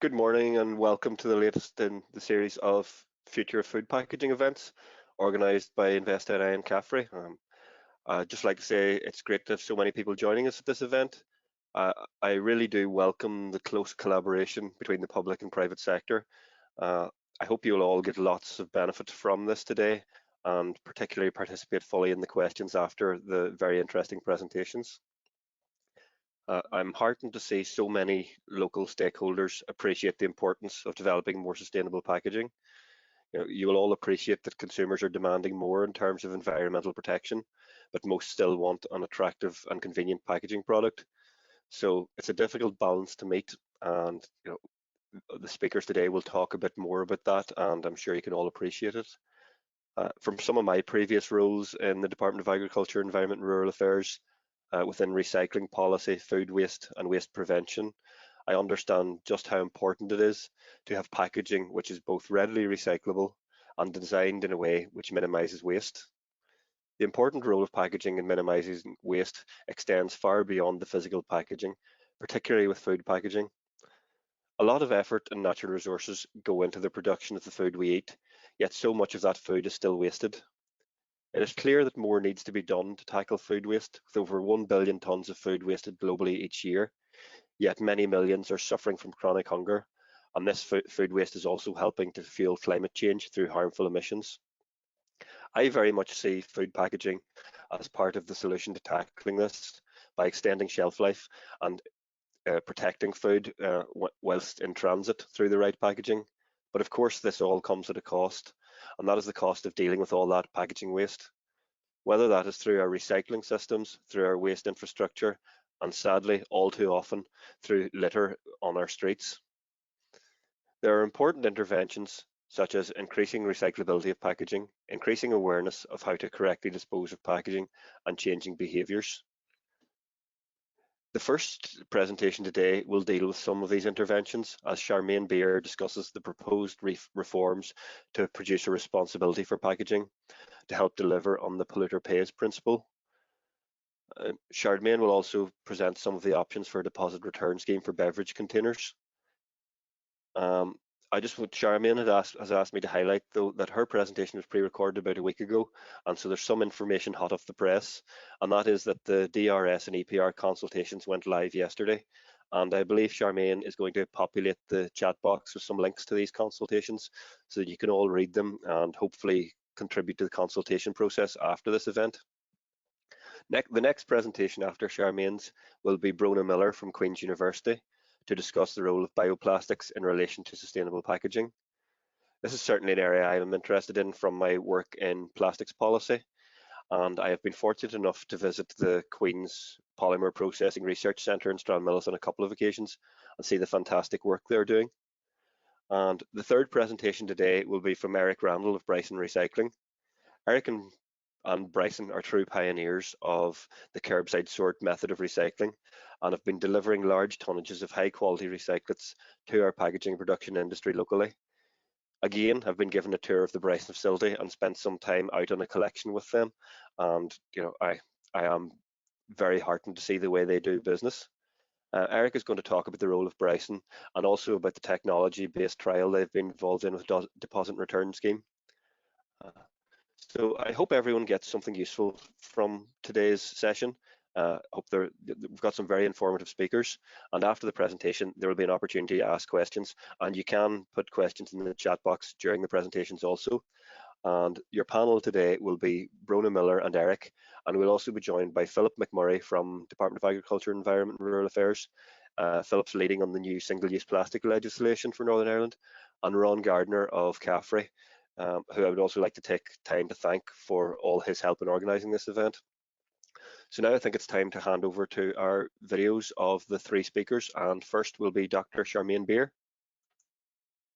Good morning and welcome to the latest in the series of Future of Food Packaging events organised by InvestNI and CAFRE. I'd just like to say it's great to have so many people joining us at this event. I really do welcome the close collaboration between the public and private sector. I hope you'll all get lots of benefit from this today and particularly participate fully in the questions after the very interesting presentations. I'm heartened to see so many local stakeholders appreciate the importance of developing more sustainable packaging. You will all appreciate that consumers are demanding more in terms of environmental protection, but most still want an attractive and convenient packaging product. So it's a difficult balance to meet, and the speakers today will talk a bit more about that, and I'm sure you can all appreciate it. From some of my previous roles in the Department of Agriculture, Environment and Rural Affairs, within recycling policy, food waste and waste prevention, I understand just how important it is to have packaging which is both readily recyclable and designed in a way which minimises waste. The important role of packaging in minimising waste extends far beyond the physical packaging, particularly with food packaging. A lot of effort and natural resources go into the production of the food we eat, yet so much of that food is still wasted. It is clear that more needs to be done to tackle food waste, with over 1 billion tonnes of food wasted globally each year, yet many millions are suffering from chronic hunger, and this food waste is also helping to fuel climate change through harmful emissions. I very much see food packaging as part of the solution to tackling this by extending shelf life and protecting food whilst in transit through the right packaging. But of course, this all comes at a cost, and that is the cost of dealing with all that packaging waste. Whether that is through our recycling systems, through our waste infrastructure, and sadly, all too often, through litter on our streets. There are important interventions such as increasing recyclability of packaging, increasing awareness of how to correctly dispose of packaging, and changing behaviours. The first presentation today will deal with some of these interventions as Charmaine Beer discusses the proposed reforms to producer responsibility for packaging to help deliver on the polluter pays principle. Charmaine will also present some of the options for a deposit return scheme for beverage containers. Charmaine has asked me to highlight though that her presentation was pre-recorded about a week ago, and so there's some information hot off the press, and that is that the DRS and EPR consultations went live yesterday, and I believe Charmaine is going to populate the chat box with some links to these consultations so that you can all read them and hopefully contribute to the consultation process after this event. The next presentation after Charmaine's will be Brona Miller from Queen's University to discuss the role of bioplastics in relation to sustainable packaging. This is certainly an area I am interested in from my work in plastics policy, and I have been fortunate enough to visit the Queen's Polymer Processing Research Centre in Stranmillis on a couple of occasions and see the fantastic work they're doing. And the third presentation today will be from Eric Randall of Bryson Recycling. Eric and Bryson are true pioneers of the curbside sort method of recycling and have been delivering large tonnages of high quality recyclates to our packaging production industry locally. Again, I've been given a tour of the Bryson facility and spent some time out on a collection with them, and I am very heartened to see the way they do business. Eric is going to talk about the role of Bryson and also about the technology-based trial they've been involved in with the deposit return scheme. So I hope everyone gets something useful from today's session. Hope we've got some very informative speakers, and after the presentation there will be an opportunity to ask questions, and you can put questions in the chat box during the presentations also. And your panel today will be Brona Miller and Eric, and we'll also be joined by Philip McMurray from Department of Agriculture, Environment and Rural Affairs. Philip's leading on the new single-use plastic legislation for Northern Ireland, and Ron Gardner of CAFRE, who I would also like to take time to thank for all his help in organising this event. So now I think it's time to hand over to our videos of the three speakers, and first will be Dr. Charmaine Beer.